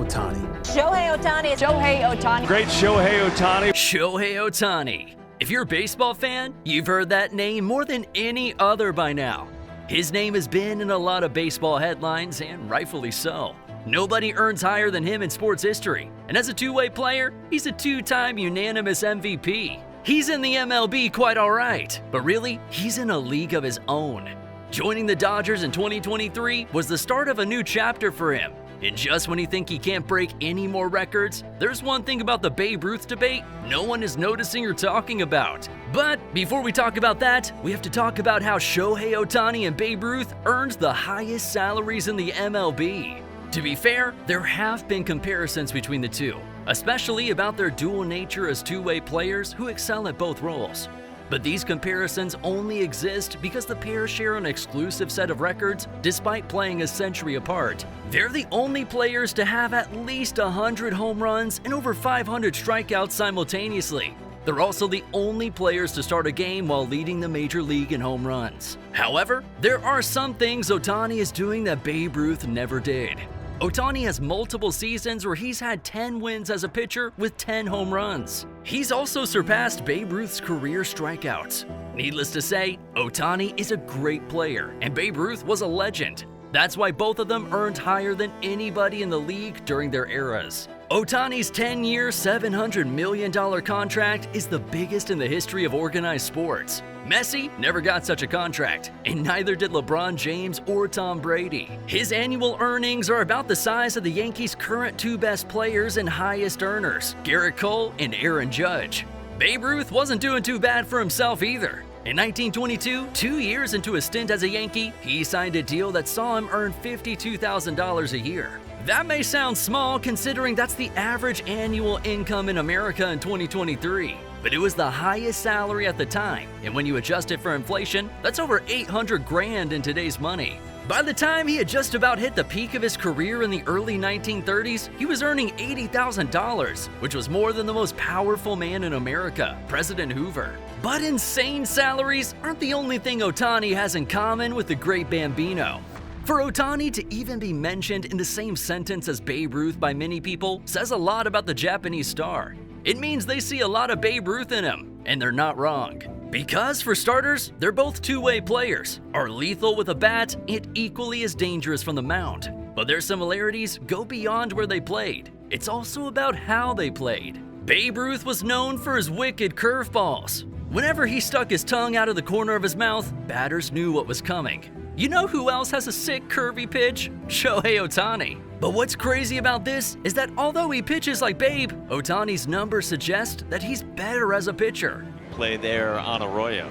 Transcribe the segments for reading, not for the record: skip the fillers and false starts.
Ohtani. Shohei Ohtani. Shohei Ohtani. Great Shohei Ohtani. Shohei Ohtani. If you're a baseball fan, you've heard that name more than any other by now. His name has been in a lot of baseball headlines, and rightfully so. Nobody earns higher than him in sports history, and as a two-way player, he's a two-time unanimous MVP. He's in the MLB quite alright, but really, he's in a league of his own. Joining the Dodgers in 2023 was the start of a new chapter for him. And just when you think he can't break any more records, there's one thing about the Babe Ruth debate no one is noticing or talking about. But before we talk about that, we have to talk about how Shohei Ohtani and Babe Ruth earned the highest salaries in the MLB. To be fair, there have been comparisons between the two, especially about their dual nature as two-way players who excel at both roles. But these comparisons only exist because the pair share an exclusive set of records despite playing a century apart. They're the only players to have at least 100 home runs and over 500 strikeouts simultaneously. They're also the only players to start a game while leading the major league in home runs. However, there are some things Ohtani is doing that Babe Ruth never did. Ohtani has multiple seasons where he's had 10 wins as a pitcher with 10 home runs. He's also surpassed Babe Ruth's career strikeouts. Needless to say, Ohtani is a great player, and Babe Ruth was a legend. That's why both of them earned higher than anybody in the league during their eras. Ohtani's 10-year, $700 million contract is the biggest in the history of organized sports. Messi never got such a contract, and neither did LeBron James or Tom Brady. His annual earnings are about the size of the Yankees' current two best players and highest earners, Garrett Cole and Aaron Judge. Babe Ruth wasn't doing too bad for himself either. In 1922, 2 years into a stint as a Yankee, he signed a deal that saw him earn $52,000 a year. That may sound small considering that's the average annual income in America in 2023, but it was the highest salary at the time, and when you adjust it for inflation, that's over $800,000 in today's money. By the time he had just about hit the peak of his career in the early 1930s, he was earning $80,000, which was more than the most powerful man in America, President Hoover. But insane salaries aren't the only thing Ohtani has in common with the great Bambino. For Ohtani to even be mentioned in the same sentence as Babe Ruth by many people says a lot about the Japanese star. It means they see a lot of Babe Ruth in him, and they're not wrong. Because, for starters, they're both two-way players, are lethal with a bat, and equally as dangerous from the mound. But their similarities go beyond where they played. It's also about how they played. Babe Ruth was known for his wicked curveballs. Whenever he stuck his tongue out of the corner of his mouth, batters knew what was coming. You know who else has a sick curvy pitch? Shohei Ohtani. But what's crazy about this is that although he pitches like Babe, Ohtani's numbers suggest that he's better as a pitcher. Play there on Arroyo.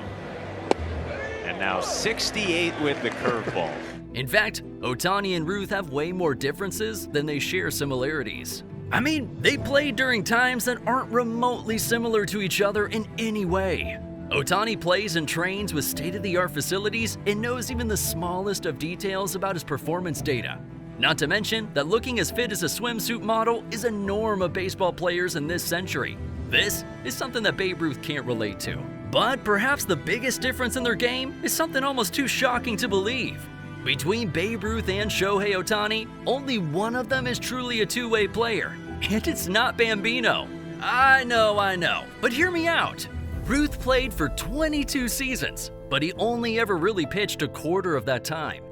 And now 68 with the curveball. In fact, Ohtani and Ruth have way more differences than they share similarities. I mean, they played during times that aren't remotely similar to each other in any way. Ohtani plays and trains with state-of-the-art facilities and knows even the smallest of details about his performance data. Not to mention that looking as fit as a swimsuit model is a norm of baseball players in this century. This is something that Babe Ruth can't relate to. But perhaps the biggest difference in their game is something almost too shocking to believe. Between Babe Ruth and Shohei Ohtani, only one of them is truly a two-way player, and it's not Bambino. I know, but hear me out. Ruth played for 22 seasons, but he only ever really pitched a quarter of that time.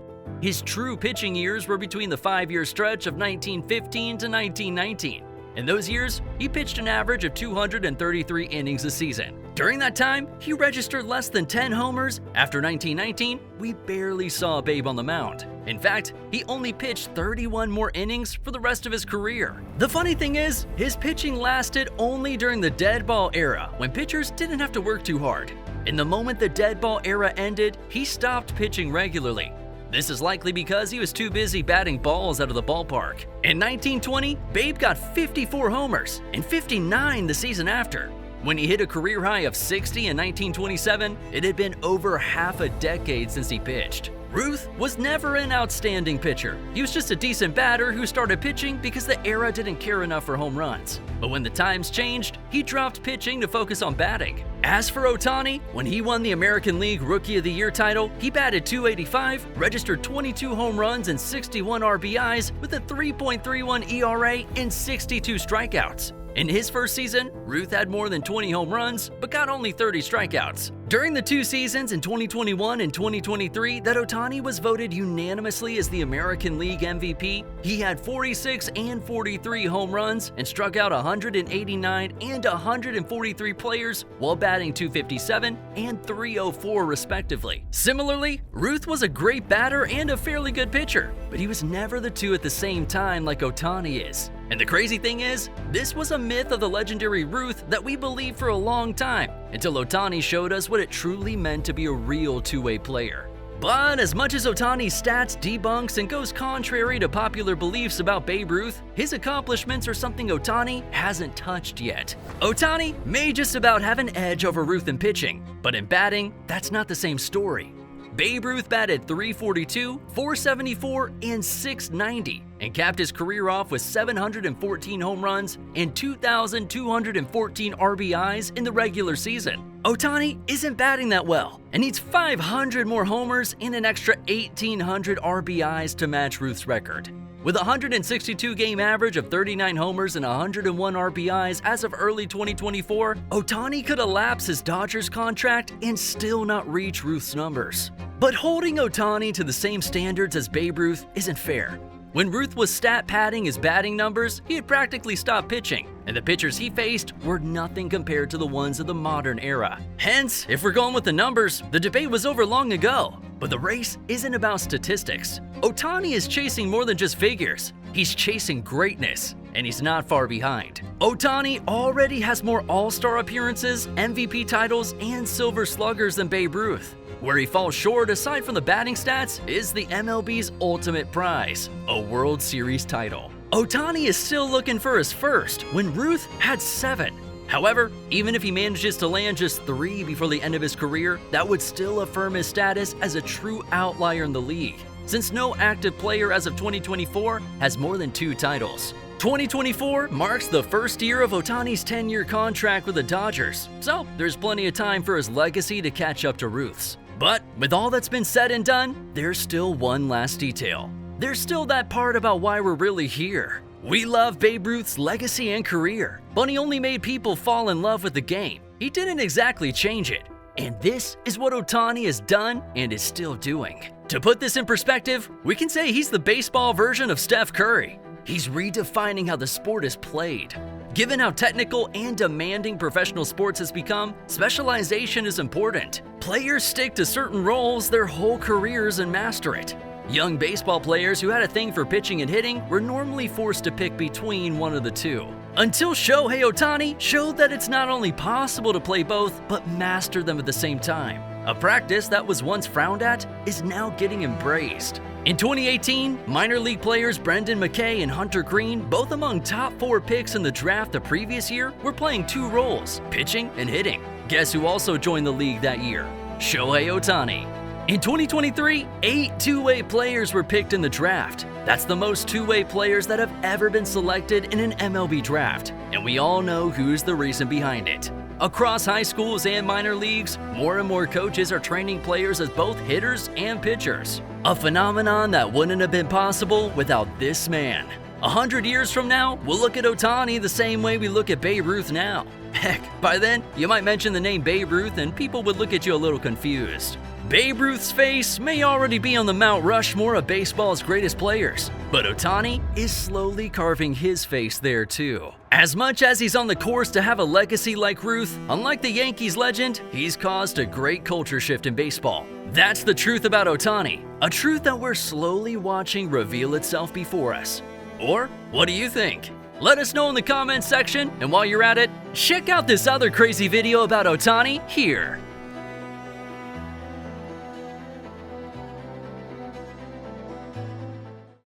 His true pitching years were between the 5-year stretch of 1915 to 1919. In those years, he pitched an average of 233 innings a season. During that time, he registered less than 10 homers. After 1919, we barely saw Babe on the mound. In fact, he only pitched 31 more innings for the rest of his career. The funny thing is, his pitching lasted only during the dead ball era, when pitchers didn't have to work too hard. In the moment the dead ball era ended, he stopped pitching regularly. This is likely because he was too busy batting balls out of the ballpark. In 1920, Babe got 54 homers and 59 the season after. When he hit a career high of 60 in 1927, it had been over half a decade since he pitched. Ruth was never an outstanding pitcher. He was just a decent batter who started pitching because the era didn't care enough for home runs. But when the times changed, he dropped pitching to focus on batting. As for Ohtani, when he won the American League Rookie of the Year title, he batted .285, registered 22 home runs and 61 RBIs with a 3.31 ERA and 62 strikeouts. In his first season, Ruth had more than 20 home runs, but got only 30 strikeouts. During the 2 seasons in 2021 and 2023 that Ohtani was voted unanimously as the American League MVP, he had 46 and 43 home runs and struck out 189 and 143 players while batting .257 and .304 respectively. Similarly, Ruth was a great batter and a fairly good pitcher, but he was never the two at the same time like Ohtani is. And the crazy thing is, this was a myth of the legendary Ruth that we believed for a long time, until Ohtani showed us what it truly meant to be a real two-way player. But as much as Ohtani's stats debunks and goes contrary to popular beliefs about Babe Ruth, his accomplishments are something Ohtani hasn't touched yet. Ohtani may just about have an edge over Ruth in pitching, but in batting, that's not the same story. Babe Ruth batted .342, .474, and .690, and capped his career off with 714 home runs and 2,214 RBIs in the regular season. Ohtani isn't batting that well and needs 500 more homers and an extra 1,800 RBIs to match Ruth's record. With a 162-game average of 39 homers and 101 RBIs as of early 2024, Ohtani could elapse his Dodgers contract and still not reach Ruth's numbers. But holding Ohtani to the same standards as Babe Ruth isn't fair. When Ruth was stat padding his batting numbers, he had practically stopped pitching, and the pitchers he faced were nothing compared to the ones of the modern era. Hence, if we're going with the numbers, the debate was over long ago. But the race isn't about statistics. Ohtani is chasing more than just figures. He's chasing greatness, and he's not far behind. Ohtani already has more All-Star appearances, MVP titles, and Silver Sluggers than Babe Ruth. Where he falls short, aside from the batting stats, is the MLB's ultimate prize, a World Series title. Ohtani is still looking for his first, when Ruth had 7. However, even if he manages to land just 3 before the end of his career, that would still affirm his status as a true outlier in the league, since no active player as of 2024 has more than 2 titles. 2024 marks the first year of Ohtani's 10-year contract with the Dodgers, so there's plenty of time for his legacy to catch up to Ruth's. But with all that's been said and done, there's still one last detail. There's still that part about why we're really here. We love Babe Ruth's legacy and career, but he only made people fall in love with the game. He didn't exactly change it. And this is what Ohtani has done and is still doing. To put this in perspective, we can say he's the baseball version of Steph Curry. He's redefining how the sport is played. Given how technical and demanding professional sports has become, specialization is important. Players stick to certain roles their whole careers and master it. Young baseball players who had a thing for pitching and hitting were normally forced to pick between one of the two. Until Shohei Ohtani showed that it's not only possible to play both, but master them at the same time. A practice that was once frowned at is now getting embraced. In 2018, minor league players Brendan McKay and Hunter Green, both among top 4 picks in the draft the previous year, were playing 2 roles, pitching and hitting. Guess who also joined the league that year? Shohei Ohtani. In 2023, 8 two-way players were picked in the draft. That's the most two-way players that have ever been selected in an MLB draft, and we all know who's the reason behind it. Across high schools and minor leagues, more and more coaches are training players as both hitters and pitchers. A phenomenon that wouldn't have been possible without this man. 100 years from now, we'll look at Ohtani the same way we look at Babe Ruth now. Heck, by then, you might mention the name Babe Ruth and people would look at you a little confused. Babe Ruth's face may already be on the Mount Rushmore of baseball's greatest players, but Ohtani is slowly carving his face there too. As much as he's on the course to have a legacy like Ruth, unlike the Yankees legend, he's caused a great culture shift in baseball. That's the truth about Ohtani, a truth that we're slowly watching reveal itself before us. Or, what do you think? Let us know in the comments section, and while you're at it, check out this other crazy video about Ohtani here.